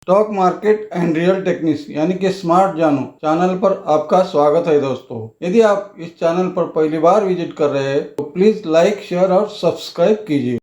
Stock market and real techniques यानी कि smart जानो चैनल पर आपका स्वागत है दोस्तों। यदि आप इस चैनल पर पहली बार विजिट कर रहे हैं तो प्लीज लाइक, शेयर और सब्सक्राइब कीजिए।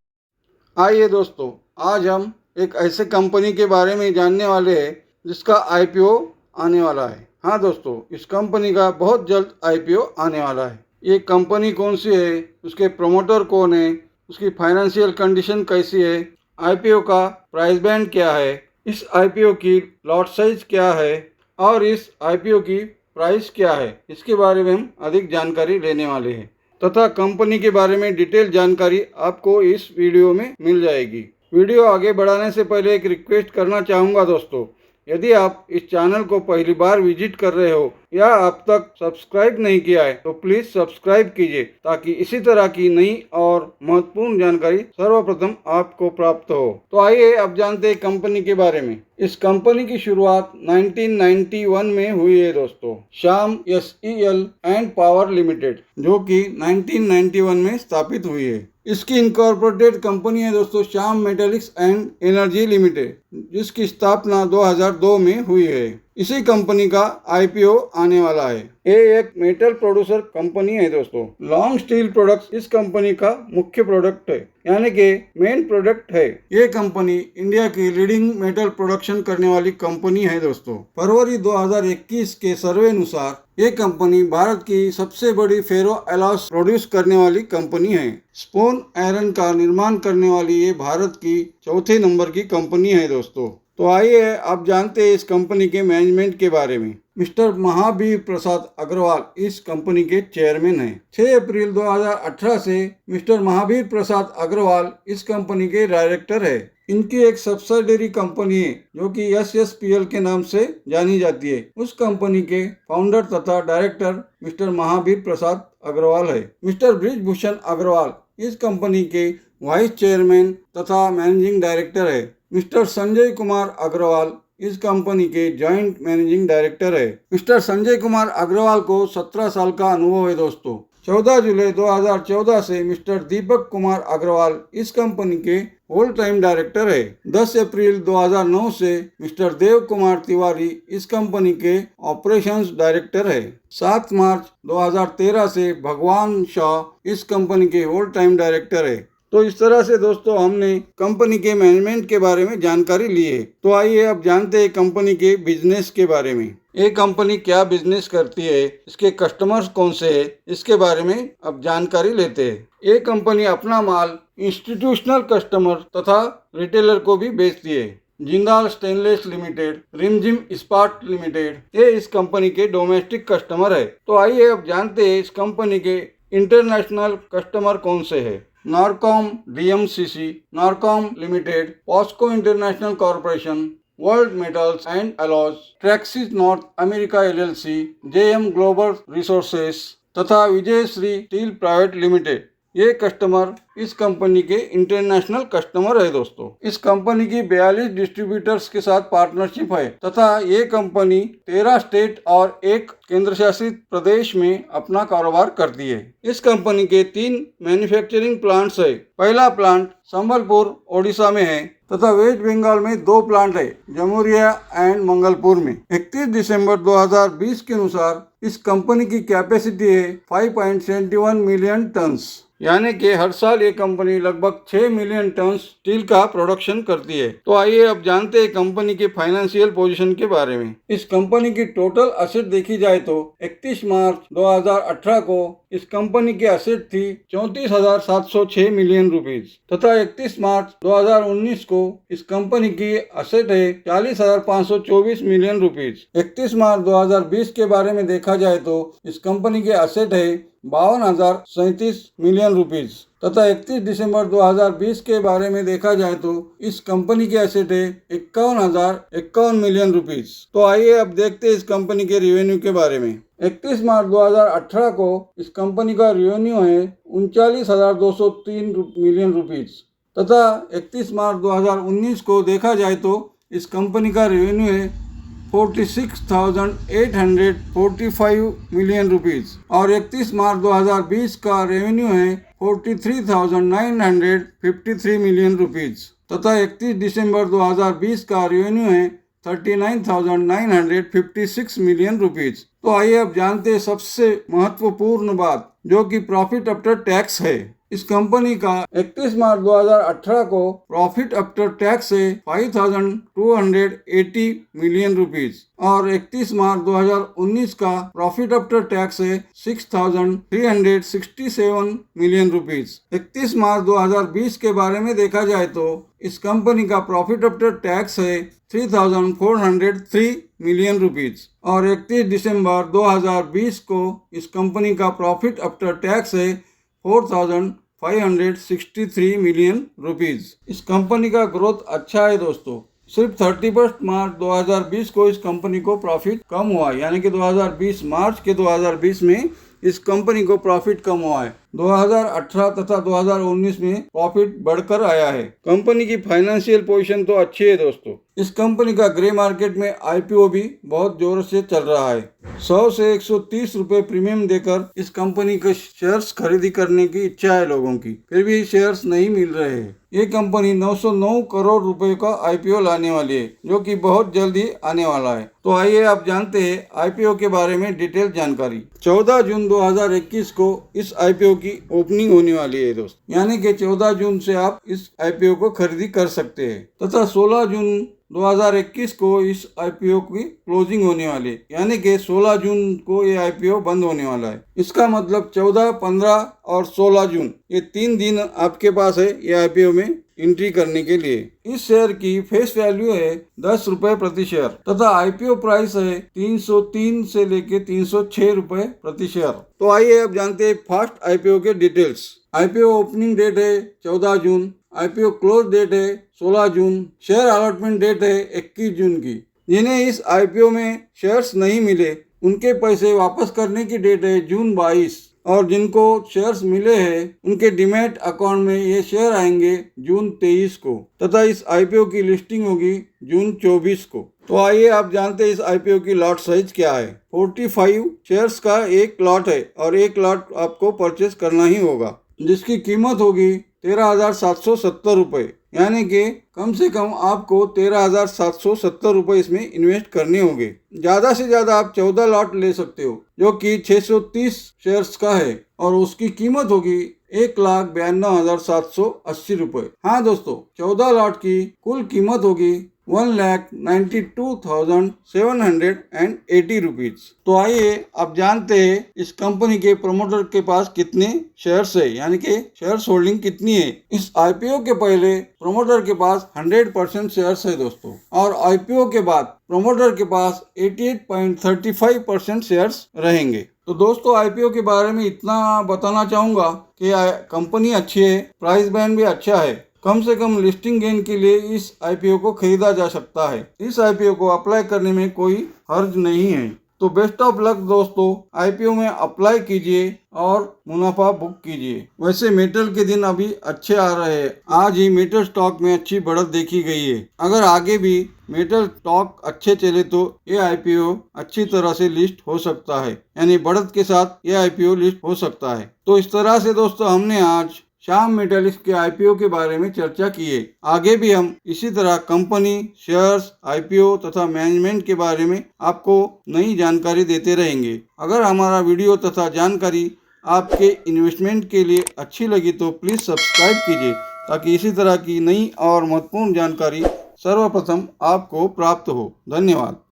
आइए दोस्तों, आज हम एक ऐसे कंपनी के बारे में जानने वाले हैं जिसका आईपीओ आने वाला है। हाँ दोस्तों, इस कंपनी का बहुत जल्द आईपीओ आने वाला है। ये कंपनी कौन सी है, उसके प्रमोटर कौन है, उसकी फाइनेंशियल कंडीशन कैसी है, आईपीओ का प्राइस बैंड क्या है, इस आईपीओ की लॉट साइज क्या है और इस आईपीओ की प्राइस क्या है, इसके बारे में हम अधिक जानकारी लेने वाले हैं तथा कंपनी के बारे में डिटेल जानकारी आपको इस वीडियो में मिल जाएगी। वीडियो आगे बढ़ाने से पहले एक रिक्वेस्ट करना चाहूँगा दोस्तों, यदि आप इस चैनल को पहली बार विजिट कर रहे हो या अब तक सब्सक्राइब नहीं किया है तो प्लीज सब्सक्राइब कीजिए ताकि इसी तरह की नई और महत्वपूर्ण जानकारी सर्वप्रथम आपको प्राप्त हो। तो आइए अब जानते हैं कंपनी के बारे में। इस कंपनी की शुरुआत 1991 में हुई है दोस्तों। Shyam SEL and power limited, जो कि 1991 में स्थापित हुई है। इसकी इनकॉर्पोरेटेड कंपनी है दोस्तों Shyam metallics and energy limited, जिसकी स्थापना 2002 में हुई है। इसी कंपनी का आईपीओ आने वाला है। ये एक मेटल प्रोड्यूसर कंपनी है दोस्तों। लॉन्ग स्टील प्रोडक्ट्स इस कंपनी का मुख्य प्रोडक्ट है, यानी कि मेन प्रोडक्ट है। ये कंपनी इंडिया की लीडिंग मेटल प्रोडक्शन करने वाली कंपनी है दोस्तों। फरवरी 2021 के सर्वे अनुसार ये कंपनी भारत की सबसे बड़ी फेरो एलॉयज प्रोड्यूस करने वाली कंपनी है। स्पोन आयरन का निर्माण करने वाली ये भारत की चौथे नंबर की कंपनी है दोस्तों। तो आइए आप जानते हैं इस कंपनी के मैनेजमेंट के बारे में। मिस्टर महावीर प्रसाद अग्रवाल इस कंपनी के चेयरमैन हैं। 6 अप्रैल 2018 से मिस्टर महावीर प्रसाद अग्रवाल इस कंपनी के डायरेक्टर है। इनकी एक सब्सिडियरी कंपनी है जो कि एसएसपीएल के नाम से जानी जाती है। उस कंपनी के फाउंडर तथा डायरेक्टर मिस्टर महावीर प्रसाद अग्रवाल है। मिस्टर ब्रिजभूषण अग्रवाल इस कंपनी के वाइस चेयरमैन तथा मैनेजिंग डायरेक्टर है। मिस्टर संजय कुमार अग्रवाल इस कंपनी के जॉइंट मैनेजिंग डायरेक्टर है। मिस्टर संजय कुमार अग्रवाल को 17 साल का अनुभव है दोस्तों। 14 जुलाई 2014 से मिस्टर दीपक कुमार अग्रवाल इस कंपनी के होल टाइम डायरेक्टर है। 10 अप्रैल 2009 से मिस्टर देव कुमार तिवारी इस कंपनी के ऑपरेशंस डायरेक्टर है। 7 मार्च 2013 से भगवान शाह इस कंपनी के होल टाइम डायरेक्टर है। तो इस तरह से दोस्तों हमने कंपनी के मैनेजमेंट के बारे में जानकारी ली है। तो आइए अब जानते हैं कंपनी के बिजनेस के बारे में। ये कंपनी क्या बिजनेस करती है, इसके कस्टमर्स कौन से हैं, इसके बारे में अब जानकारी लेते हैं। ये कंपनी अपना माल इंस्टीट्यूशनल कस्टमर तथा रिटेलर को भी बेचती है। जिंदाल स्टेनलेस लिमिटेड, रिमझिम इस्पात लिमिटेड, ये इस कंपनी के डोमेस्टिक कस्टमर है। तो आइए अब जानते हैं इस कंपनी के इंटरनेशनल कस्टमर कौन से है। Norcom DMCC, Norcom limited, POSCO international corporation, world metals and alloys, Traxys north America LLC, JM global resources तथा विजयश्री स्टील प्राइवेट लिमिटेड, ये कस्टमर इस कंपनी के इंटरनेशनल कस्टमर है दोस्तों। इस कंपनी की 42 डिस्ट्रीब्यूटर्स के साथ पार्टनरशिप है तथा ये कंपनी 13 स्टेट और 1 केंद्र शासित प्रदेश में अपना कारोबार करती है। इस कंपनी के 3 मैन्युफैक्चरिंग प्लांट्स है। पहला प्लांट संबलपुर ओडिशा में है तथा वेस्ट बंगाल में 2 प्लांट है, जमुरिया एंड मंगलपुर में। 31 दिसंबर 2020 के अनुसार इस कंपनी की कैपेसिटी है 5.71 मिलियन टन्स, यानी कि हर साल ये कंपनी लगभग 6 मिलियन टन स्टील का प्रोडक्शन करती है। तो आइए अब जानते हैं कंपनी के फाइनेंशियल पोजीशन के बारे में। इस कंपनी की टोटल असेट देखी जाए तो 31 मार्च 2018 को इस कंपनी की असेट थी 34,706 मिलियन रुपीज तथा 31 मार्च 2019 को इस कंपनी की असेट है 40,524 मिलियन रुपीज। 31 मार्च 2020 के बारे में देखा जाए तो इस कंपनी के असेट है 52,037 मिलियन रुपीज तथा 31 दिसंबर 2020 के बारे में देखा जाए तो इस कंपनी की एसेट है 51,051 मिलियन रुपीज। तो आइए अब देखते हैं इस कंपनी के रेवेन्यू के बारे में। 31 मार्च 2018 को इस कंपनी का रेवेन्यू है 39,203 मिलियन रुपीज तथा 31 मार्च 2019 को देखा जाए तो इस कंपनी का रेवेन्यू है 46,845 मिलियन रुपीज और 31 मार्च 2020 का रेवेन्यू है 43,953 मिलियन रुपीज तथा 31 दिसंबर 2020 का रेवेन्यू है 39,956 मिलियन रुपीज। तो आइए अब जानते हैं सबसे महत्वपूर्ण बात, जो कि प्रॉफिट आफ्टर टैक्स है। इस कंपनी का 31 मार्च 2018 को प्रॉफिट आफ्टर टैक्स है 5,280 मिलियन रुपीज और 31 मार्च 2019 का प्रॉफिट आफ्टर टैक्स है 6,367 मिलियन रुपीज। 31 मार्च 2020 के बारे में देखा जाए तो इस कंपनी का प्रॉफिट आफ्टर टैक्स है 3,403 मिलियन रुपीज और 31 दिसंबर 2020 को इस कंपनी का प्रॉफिट आफ्टर टैक्स है 4,563 मिलियन रुपीज। इस कंपनी का ग्रोथ अच्छा है दोस्तों। सिर्फ 31 मार्च 2020 को इस कंपनी को प्रॉफिट कम हुआ है, यानी कि 2020 मार्च के 2020 में इस कंपनी को प्रॉफिट कम हुआ है। 2018 तथा 2019 में प्रॉफिट बढ़कर आया है। कंपनी की फाइनेंशियल पोजीशन तो अच्छी है दोस्तों। इस कंपनी का ग्रे मार्केट में आईपीओ भी बहुत जोर से चल रहा है। 100 से 130 रुपए प्रीमियम देकर इस कंपनी के शेयर्स खरीदी करने की इच्छा है लोगों की, फिर भी शेयर्स नहीं मिल रहे हैं। ये कंपनी 909 करोड़ रुपए का आईपीओ लाने वाली है, जो कि बहुत जल्दी आने वाला है। तो आइए आप जानते हैं आईपीओ के बारे में डिटेल जानकारी। 14 जून 2021 को इस आईपीओ की ओपनिंग होने वाली है दोस्त, यानी कि 14 जून से आप इस आईपीओ को खरीदी कर सकते हैं तथा 16 जून 2021 को इस आईपीओ की क्लोजिंग होने वाली है, यानी कि 16 जून को ये आईपीओ बंद होने वाला है। इसका मतलब 14, 15 और 16 जून ये 3 दिन आपके पास है ये आईपीओ में एंट्री करने के लिए। इस शेयर की फेस वैल्यू है 10 रुपए प्रति शेयर तथा आईपीओ प्राइस है 303 से लेके 306 रुपए प्रति शेयर। तो आइए अब जानते हैं फास्ट आईपीओ के डिटेल्स। आईपीओ ओपनिंग डेट है 14 जून, आईपीओ क्लोज डेट है 16 जून, शेयर अलॉटमेंट डेट है 21 जून की। जिन्हें इस आईपीओ में शेयर्स नहीं मिले उनके पैसे वापस करने की डेट है जून 22 और जिनको शेयर्स मिले हैं उनके डीमैट अकाउंट में ये शेयर आएंगे जून 23 को तथा इस आईपीओ की लिस्टिंग होगी जून 24 को। तो आइए आप जानते हैं इस आईपीओ की लॉट साइज क्या है। 45 शेयर्स का एक लॉट है और एक लॉट आपको परचेस करना ही होगा, जिसकी कीमत होगी 13,770 रुपये, यानी कि कम से कम आपको 13,770 रुपये इसमें इन्वेस्ट करने होंगे। ज़्यादा से ज़्यादा आप 14 लॉट ले सकते हो, जो कि 630 शेयर्स का है और उसकी कीमत होगी 1,92,780 रुपये। हाँ दोस्तों, 14 लॉट की कुल कीमत होगी 1,92,780 रुपीज। तो आइए आप जानते हैं इस कंपनी के प्रमोटर के पास कितने शेयर्स है, यानी कि शेयर्स होल्डिंग कितनी है। इस आईपीओ के पहले प्रमोटर के पास 100% शेयर्स है दोस्तों और आईपीओ के बाद प्रमोटर के पास 88.35% शेयर्स रहेंगे। तो दोस्तों आईपीओ के बारे में इतना बताना चाहूँगा कि कंपनी अच्छी है, प्राइस बैंड भी अच्छा है। कम से कम लिस्टिंग गेन के लिए इस आईपीओ को खरीदा जा सकता है। इस आईपीओ को अप्लाई करने में कोई हर्ज नहीं है। तो बेस्ट ऑफ लक दोस्तों, आईपीओ में अप्लाई कीजिए और मुनाफा बुक कीजिए। वैसे मेटल के दिन अभी अच्छे आ रहे हैं। आज ही मेटल स्टॉक में अच्छी बढ़त देखी गई है। अगर आगे भी मेटल स्टॉक अच्छे चले तो ये आईपीओ अच्छी तरह से लिस्ट हो सकता है, यानी बढ़त के साथ ये आईपीओ लिस्ट हो सकता है। तो इस तरह से दोस्तों हमने आज श्याम मेटालिक्स के आईपीओ के बारे में चर्चा की है। आगे भी हम इसी तरह कंपनी, शेयर्स, आईपीओ तथा मैनेजमेंट के बारे में आपको नई जानकारी देते रहेंगे। अगर हमारा वीडियो तथा जानकारी आपके इन्वेस्टमेंट के लिए अच्छी लगी तो प्लीज़ सब्सक्राइब कीजिए, ताकि इसी तरह की नई और महत्वपूर्ण जानकारी सर्वप्रथम आपको प्राप्त हो। धन्यवाद।